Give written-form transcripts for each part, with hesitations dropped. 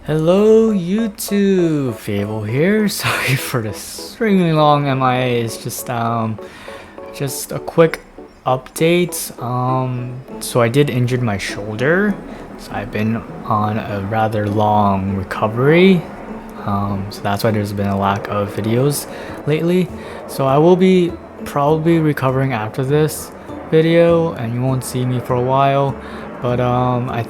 Hello YouTube, Fable here. Sorry for the extremely long MIA. It's just a quick update. So I did injure my shoulder, so I've been on a rather long recovery. So that's why there's been a lack of videos lately. So I will be probably recovering after this video, and you won't see me for a while. But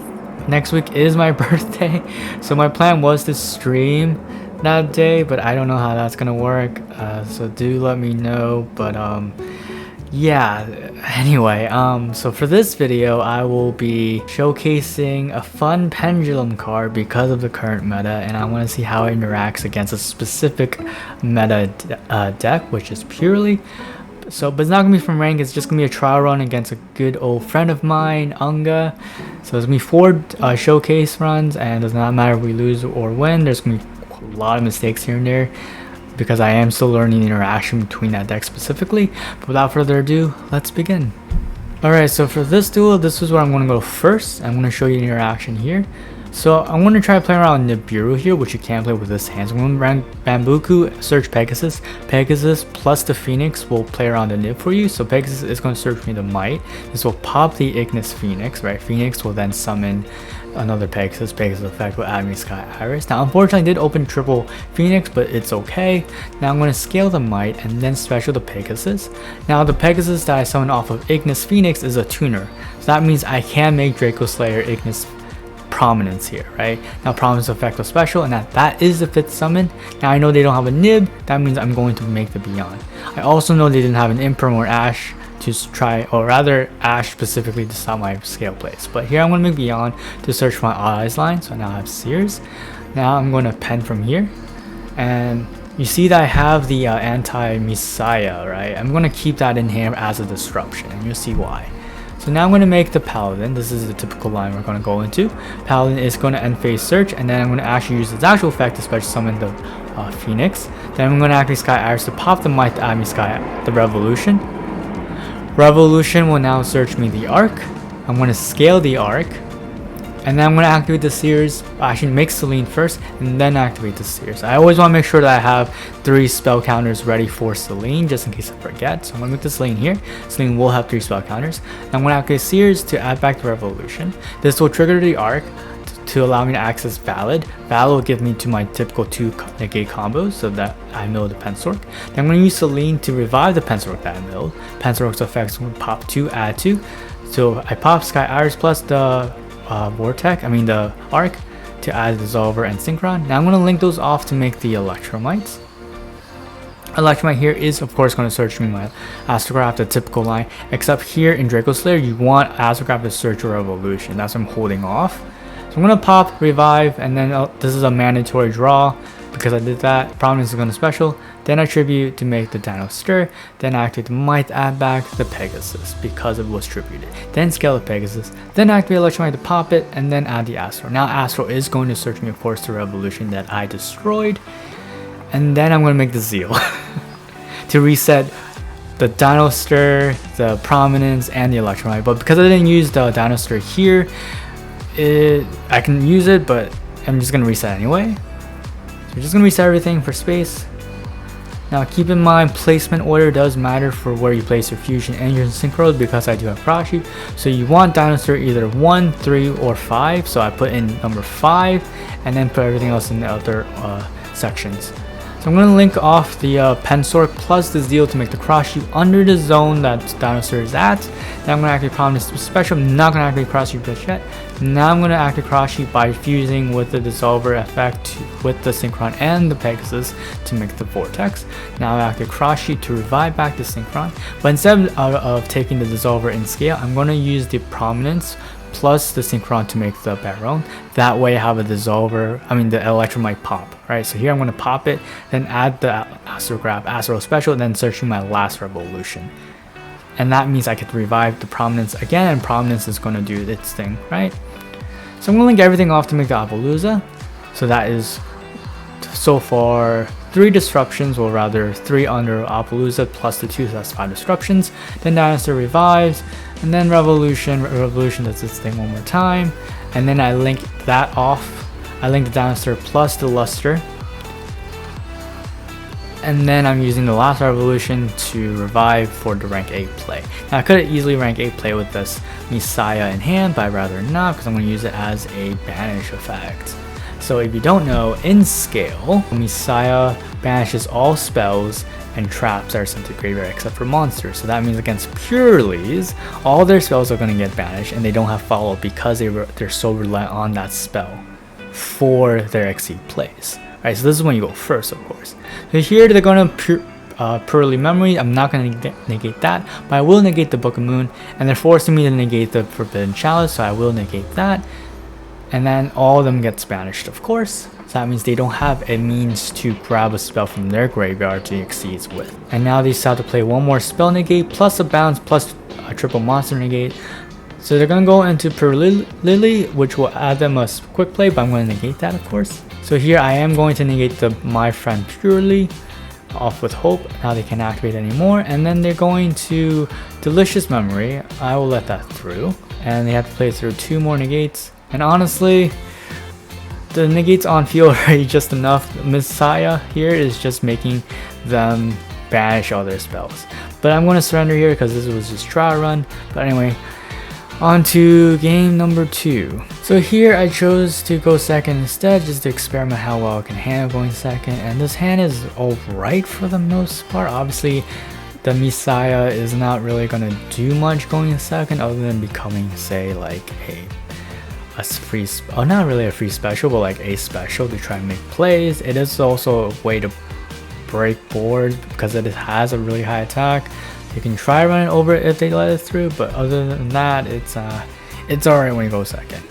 next week is my birthday, so my plan was to stream that day, but I don't know how that's gonna work. So do let me know. But yeah, anyway, so for this video I will be showcasing a fun pendulum card because of the current meta, and I want to see how it interacts against a specific meta deck, which is Purrely. So, but it's not gonna be from rank. It's just gonna be a trial run against a good old friend of mine, Unga. So there's gonna be 4 showcase runs, and it does not matter if we lose or win. There's gonna be a lot of mistakes here and there because I am still learning the interaction between that deck specifically. But without further ado, let's begin. Alright, so for this duel, this is where I'm gonna go first. I'm gonna show you the interaction here. So I'm going to try to play around Nibiru here, which you can play with this hand. So I'm going to run Bambuku, search Pegasus. Pegasus plus the Phoenix will play around the Nib for you. So Pegasus is going to search me the Might. This will pop the Ignis Phoenix, right? Phoenix will then summon another Pegasus. Pegasus effect will add me Sky Iris. Now unfortunately I did open triple Phoenix, but it's okay. Now I'm going to scale the Might and then special the Pegasus. Now the Pegasus that I summoned off of Ignis Phoenix is a tuner. So that means I can make Draco Slayer Ignis Prominence here, right? Now Prominence effect was special, and that is the 5th summon. Now I know they don't have a Nib, that means I'm going to make the Beyond. I also know they didn't have an Imperm or Ash to try, or rather Ash specifically to stop my scale plays. But here I'm going to make Beyond to search for my Eyes line, so I now have Sears. Now I'm going to pen from here, and you see that I have the anti-Messiah, right? I'm going to keep that in here as a disruption, and you'll see why. So now I'm going to make the Paladin. This is the typical line we're going to go into. Paladin is going to end phase search, and then I'm going to actually use its actual effect to special summon the Phoenix. Then I'm going to activate Sky Iris to pop the Might to add me the Revolution. Revolution will now search me the Arc. I'm going to scale the Arc, and then I'm going to activate the Sears. Actually make Selene first and then activate the Sears. I always want to make sure that I have 3 spell counters ready for Selene just in case I forget. So I'm going to make the Selene here. Selene will have 3 spell counters. Now I'm going to activate Sears to add back the Revolution. This will trigger the Arc to allow me to access Valid. Valid will give me to my typical 2 negate combos so that I mill the Pensork. Then I'm going to use Selene to revive the Pensork that I milled. Pensork's effects will pop 2, add 2. So I pop Sky Iris plus the the Arc to add Dissolver and Synchron. Now I'm going to link those off to make the Electromites. Electromite here is of course going to search me my Astrograph, the typical line, except here in Draco Slayer you want Astrograph to search your Revolution. That's what I'm holding off. So I'm going to pop, revive, and then this is a mandatory draw because I did that. Prominence is going to special, then attribute to make the Dino Stir, then activate the Might, add back the Pegasus because it was tributed, then scale the Pegasus, then activate Electromite to pop it, and then add the Astro. Now Astro is going to search me of course the Revolution that I destroyed, and then I'm going to make the Zeal to reset the Dino Stir, the Prominence, and the Electromite. But because I didn't use the Dino Stir here, I can use it, but I'm just going to reset anyway. So we're just going to reset everything for space. Now keep in mind, placement order does matter for where you place your fusion and your synchros because I do have Krashi. So you want Dinosaur either 1, 3, or 5. So I put in number 5 and then put everything else in the other sections. So I'm going to link off the Pensork plus the Zeal to make the Krashi under the zone that Dinosaur is at. Then I'm going to activate Prominence Special. I'm not going to activate Krashi just yet. Now I'm going to activate Krashi by fusing with the Dissolver effect with the Synchron and the Pegasus to make the Vortex. Now I activate Krashi to revive back the Synchron. But instead of taking the Dissolver in scale, I'm going to use the Prominence plus the Synchron to make the Baron. That way I have a Dissolver, the Electromite pop, right? So here I'm going to pop it, then add the Astrograph, Astro Special, and then searching my last Revolution. And that means I could revive the Prominence again, and Prominence is going to do its thing, right? So I'm going to link everything off to make the Appaloosa. So that is so far 3 disruptions, or rather 3 under Appaloosa plus the 2, so that's 5 disruptions. Then Dinosaur revives, and then Revolution does its thing one more time, and then I link that off I link the Dinosaur plus the Luster. And then I'm using the last Revolution to revive for the rank 8 play. Now I could easily rank 8 play with this Messiah in hand, but I'd rather not because I'm going to use it as a banish effect. So if you don't know, in scale, Messiah banishes all spells and traps that are sent to graveyard except for monsters. So that means against Purrelys, all their spells are going to get banished and they don't have follow because they're so reliant on that spell for their Exceed plays. Alright, so this is when you go first, of course. So here they're going to Purrely Memory. I'm not going to negate that, but I will negate the Book of Moon, and they're forcing me to negate the Forbidden Chalice, so I will negate that. And then all of them get banished, of course. So that means they don't have a means to grab a spell from their graveyard to exceed with. And now they still have to play one more spell negate, plus a bounce, plus a triple monster negate. So they're going to go into Purrely, which will add them a quick play, but I'm going to negate that, of course. So here I am going to negate the My Friend Purrely off with Hope. Now they can't activate anymore. And then they're going to Delicious Memory. I will let that through. And they have to play through 2 more negates. And honestly, the negates on field are already just enough. Messiah here is just making them banish all their spells. But I'm going to surrender here because this was just trial run. But anyway, on to game number 2. So here I chose to go second instead, just to experiment how well I can handle going second. And this hand is alright for the most part. Obviously, the Messiah is not really going to do much going second other than becoming, say, like a free, not really a free special, but like a special to try and make plays. It is also a way to break board because it has a really high attack. You can try running over it if they let it through, but other than that, it's alright when you go second.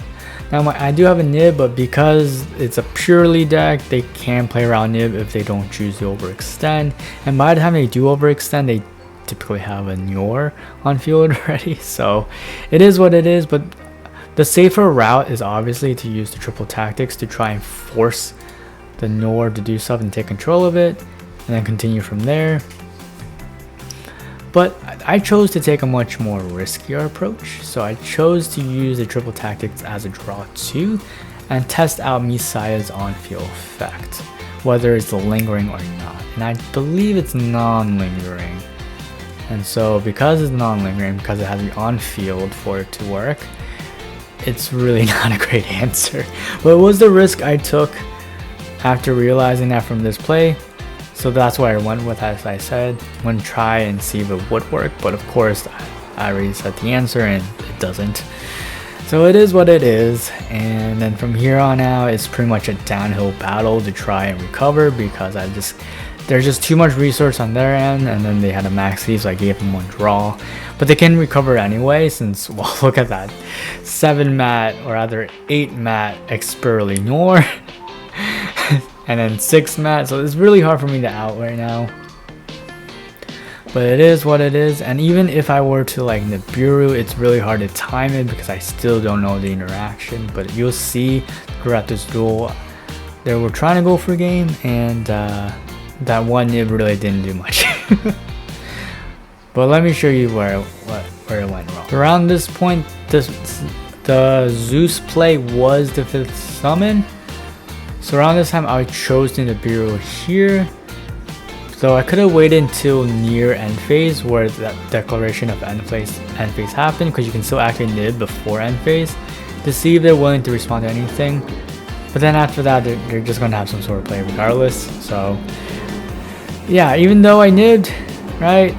Now I do have a nib, but because it's a Purrely deck, they can play around nib if they don't choose to overextend. And by the time they do overextend, they typically have a Nyor on field already. So it is what it is, but the safer route is obviously to use the triple tactics to try and force the Nyor to do stuff and take control of it, and then continue from there. But I chose to take a much more riskier approach, so I chose to use the triple tactics as a draw 2 and test out Messiah's on-field effect, whether it's lingering or not. And I believe it's non-lingering. And so because it's non-lingering, because it has the on-field for it to work, it's really not a great answer. But it was the risk I took after realizing that from this play. So that's what I went with, as I said. I'm going to try and see if it would work. But of course, I already said the answer and it doesn't. So it is what it is. And then from here on out, it's pretty much a downhill battle to try and recover because there's just too much resource on their end, and then they had a max lead, so I gave them 1 draw. But they can recover anyway, since, well, look at that. 7 mat, or rather 8 mat Purrely Nyor. And then 6 mat, so it's really hard for me to out right now. But it is what it is, and even if I were to like Nibiru, it's really hard to time it because I still don't know the interaction. But you'll see throughout this duel, they were trying to go for a game, and that one nib really didn't do much. But let me show you where it went wrong. Around this point, the Zeus play was the 5th summon. So around this time, I chose to Nibiru here. So I could have waited until near end phase where that declaration of end phase happened, because you can still activate nib before end phase to see if they're willing to respond to anything. But then after that, they're just going to have some sort of play regardless. So yeah, even though I nibbed, right,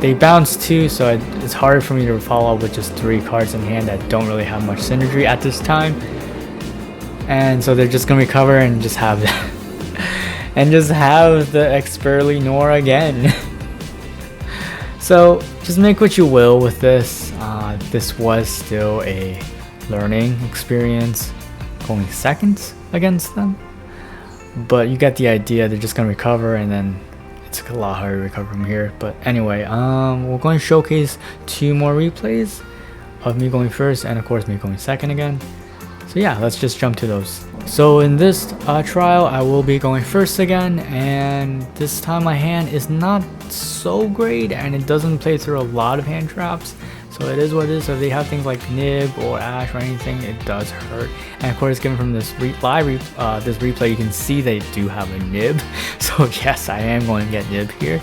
they bounced too, so it's hard for me to follow up with just 3 cards in hand that don't really have much synergy at this time. And so they're just going to recover and just have that. And just have the Purrely Nyor again. So just make what you will with this. This was still a learning experience going second against them. But you get the idea, they're just going to recover, and then it's a lot harder to recover from here. But anyway, we're going to showcase 2 more replays of me going first and of course me going second again. So yeah, let's just jump to those. So in this trial, I will be going first again, and this time my hand is not so great and it doesn't play through a lot of hand traps. So So it is what it is. So if they have things like Nib or Ash or anything, it does hurt. And of course, given from this this replay, you can see they do have a Nib. So yes, I am going to get Nib here.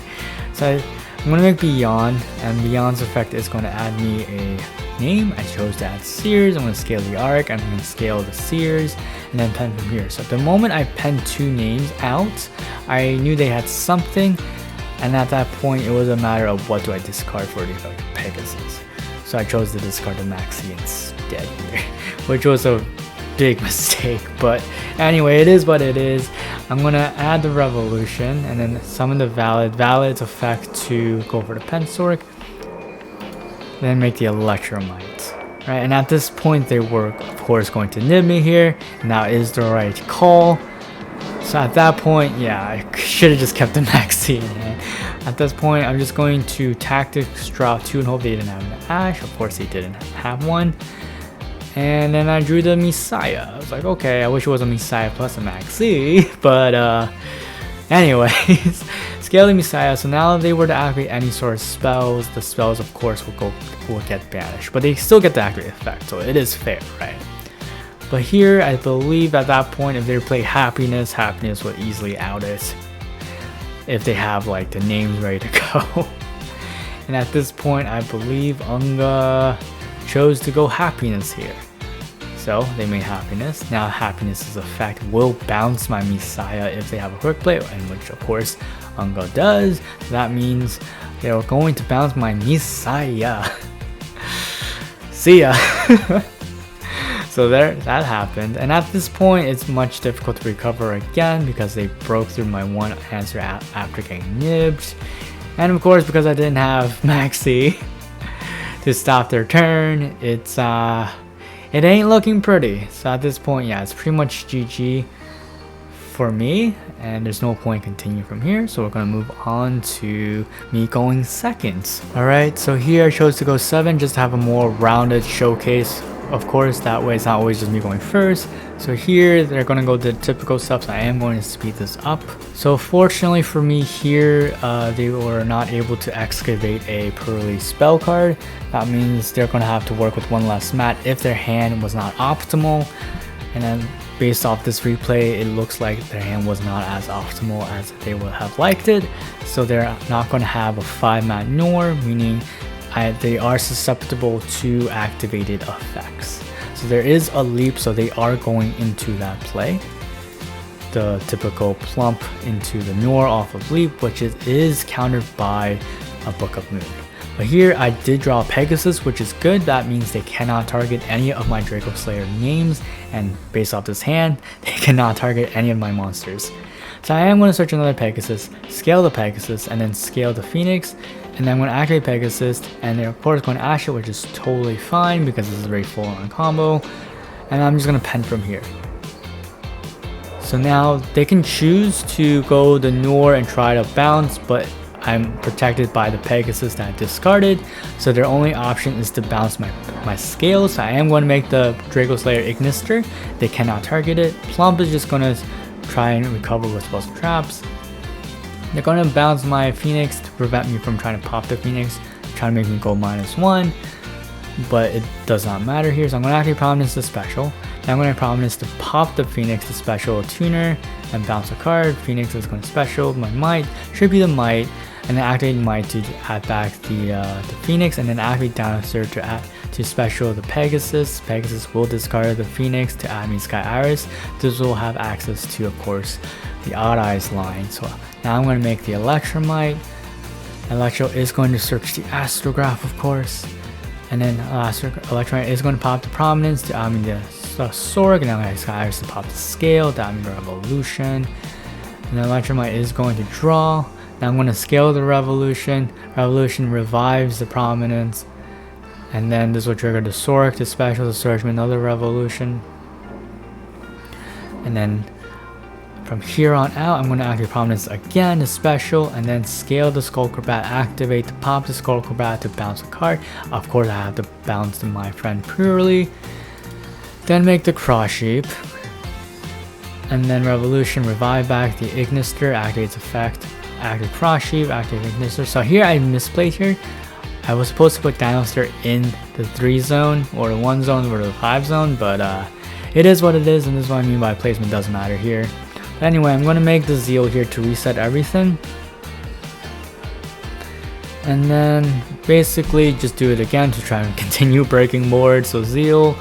So I'm going to make Beyond, and Beyond's effect is going to add me a name. I chose to add Sears. I'm going to scale the arc. I'm going to scale the Sears, and then pen from here. So at the moment I penned 2 names out, I knew they had something, and at that point it was a matter of what do I discard for the effect of Pegasus. So I chose to discard the Maxi instead here, which was a big mistake, but anyway, it is what it is. I'm gonna add the Revolution and then summon the Valid's effect to go for the Pensork, then make the Electromite, right? And at this point they were of course going to nib me here, and that is the right call. So at that point, yeah, I should have just kept the Maxi in hand. At this point, I'm just going to Tactics drop 2 and hope they didn't have an Ash. Of course they didn't have one. And then I drew the Messiah. I was like, okay, I wish it was a Messiah plus a Maxi. But anyways, scale the Messiah. So now if they were to activate any sort of spells, the spells of course will get banished. But they still get the activate effect, so it is fair, right? But here, I believe at that point, if they play Happiness, Happiness would easily out it. If they have like the names ready to go. And at this point, I believe Unga chose to go Happiness here. So they made Happiness. Now Happiness's effect will bounce my Messiah if they have a quick play, and which of course Unga does. That means they're going to bounce my Messiah. See ya. So there, that happened, and at this point it's much difficult to recover again because they broke through my one answer after getting nibbed, and of course because I didn't have Maxi to stop their turn, it ain't looking pretty. So at this point, yeah, it's pretty much GG for me, and there's no point continuing from here. So we're gonna move on to me going second. All right, so here I chose to go 7 just to have a more rounded showcase. Of course, that way it's not always just me going first. So here they're gonna go the typical stuff, so I am going to speed this up. So fortunately for me here, they were not able to excavate a Purrely spell card. That means they're gonna have to work with one less mat if their hand was not optimal. And then based off this replay, it looks like their hand was not as optimal as they would have liked it. So they're not gonna have a 5-mat Nor, meaning they are susceptible to activated effects. So there is a leap, so they are going into that play. The typical plump into the Nor off of leap, which is countered by a Book of Moon. But here I did draw Pegasus, which is good. That means they cannot target any of my Draco Slayer names, and based off this hand, they cannot target any of my monsters. So I am going to search another Pegasus, scale the Pegasus, and then scale the Phoenix. And then I'm going to activate Pegasus, and they're of course going to Ash it, which is totally fine because this is a very full on combo. And I'm just going to pen from here. So now they can choose to go the Nor and try to bounce, but I'm protected by the Pegasus that I discarded. So their only option is to bounce my scales. So I am going to make the Draco Slayer Ignister. They cannot target it. Plump is just going to try and recover with spells and traps. They're going to bounce my Phoenix to prevent me from trying to pop the Phoenix, trying to make me go -1, but it does not matter here. So I'm going to activate Prominence to special. Now I'm going to Prominence to pop the Phoenix to special a tuner and bounce a card. Phoenix is going to special my Might, should be the Might, and then activate Might to add back the Phoenix, and then activate Downsir to add to special the Pegasus. Pegasus will discard the Phoenix to add me Sky Iris. This will have access to, of course, the Odd Eyes line. So now I'm going to make the Electromite. Electro is going to search the Astrograph, of course, and then Electromite is going to pop the Prominence to add me the Sorg, and now I have Sky Iris to pop the Scale to add me the Revolution. And then Electromite is going to draw. Now I'm going to scale the Revolution. Revolution revives the Prominence. And then this will trigger the Sork to special to search me another Revolution. And then from here on out, I'm going to activate Prominence again to special, and then scale the Skullcrobat, activate to pop the Skullcrobat to bounce a card. Of course, I have to bounce to my friend Purrely. Then make the Cross Sheep. And then Revolution, revive back the Ignister, activates effect. Active Cross Sheep, active Ignister. So here I misplayed here. I was supposed to put Dinosaur in the 3 zone or the 1 zone or the 5 zone, but it is what it is, and this is what I mean by placement doesn't matter here. But anyway, I'm going to make the Zeal here to reset everything. And then basically just do it again to try and continue breaking boards. So Zeal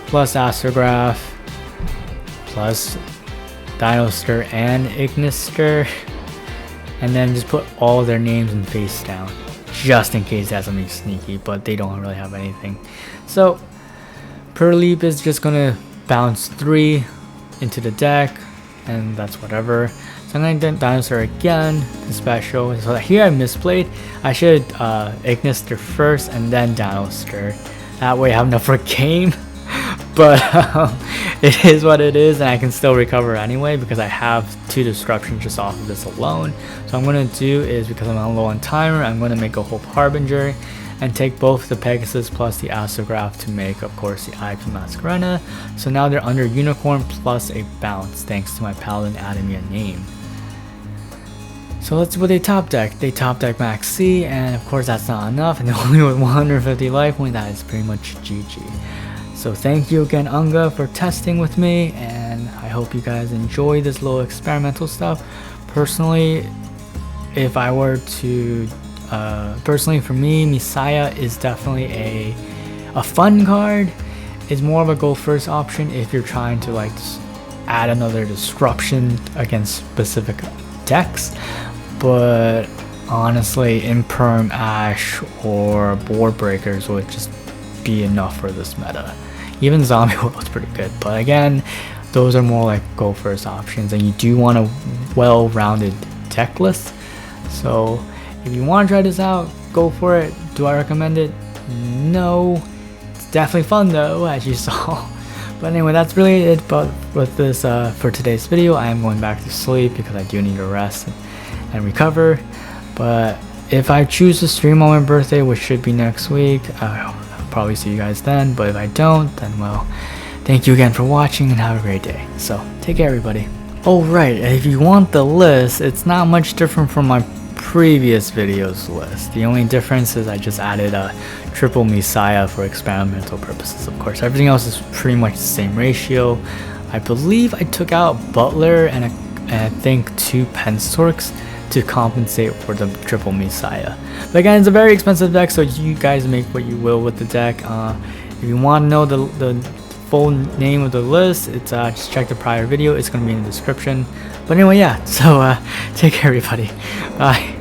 plus Astrograph plus Dinosaur and Ignister, and then just put all their names in face down just in case they have something sneaky, but they don't really have anything. So Purrely is just gonna bounce 3 into the deck, and that's whatever. So I'm gonna do Dinosaur again, the special. So here I misplayed. I should Ignister first and then Dinosaur. That way I have enough for a game. But it is what it is, and I can still recover anyway because I have 2 disruptions just off of this alone. So what I'm going to do is, because I'm low on timer, I'm going to make a Hope Harbinger and take both the Pegasus plus the Astrograph to make, of course, the IP Masquerena. So now they're under Unicorn plus a bounce thanks to my Paladin adding me a name. So let's see what they top deck. They top deck Max C, and of course that's not enough, and they're only with 150 life point. That is pretty much GG. So thank you again, Unga, for testing with me, and I hope you guys enjoy this little experimental stuff. Personally, if I were to, personally for me, Messiah is definitely a fun card. It's more of a go first option if you're trying to like add another disruption against specific decks. But honestly, Imperm, Ash, or Board Breakers would just be enough for this meta. Even Zombie was pretty good, but again, those are more like go first options, and you do want a well-rounded deck list. So if you want to try this out, go for it. Do I recommend it? No. It's definitely fun though, as you saw. But anyway, that's really it with this for today's video. I am going back to sleep because I do need to rest and recover. But if I choose to stream on my birthday, which should be next week, I'll probably see you guys then. But if I don't, then well, thank you again for watching and have a great day. So take care, everybody. Oh right, if you want the list, it's not much different from my previous videos list. The only difference is I just added a triple Messiah for experimental purposes. Of course, everything else is pretty much the same ratio. I believe I took out Butler and I think 2 Penstorks to compensate for the triple Messiah. But again, it's a very expensive deck, so you guys make what you will with the deck. If you want to know the full name of the list, it's just check the prior video. It's going to be in the description. But anyway, yeah, so take care, everybody. Bye.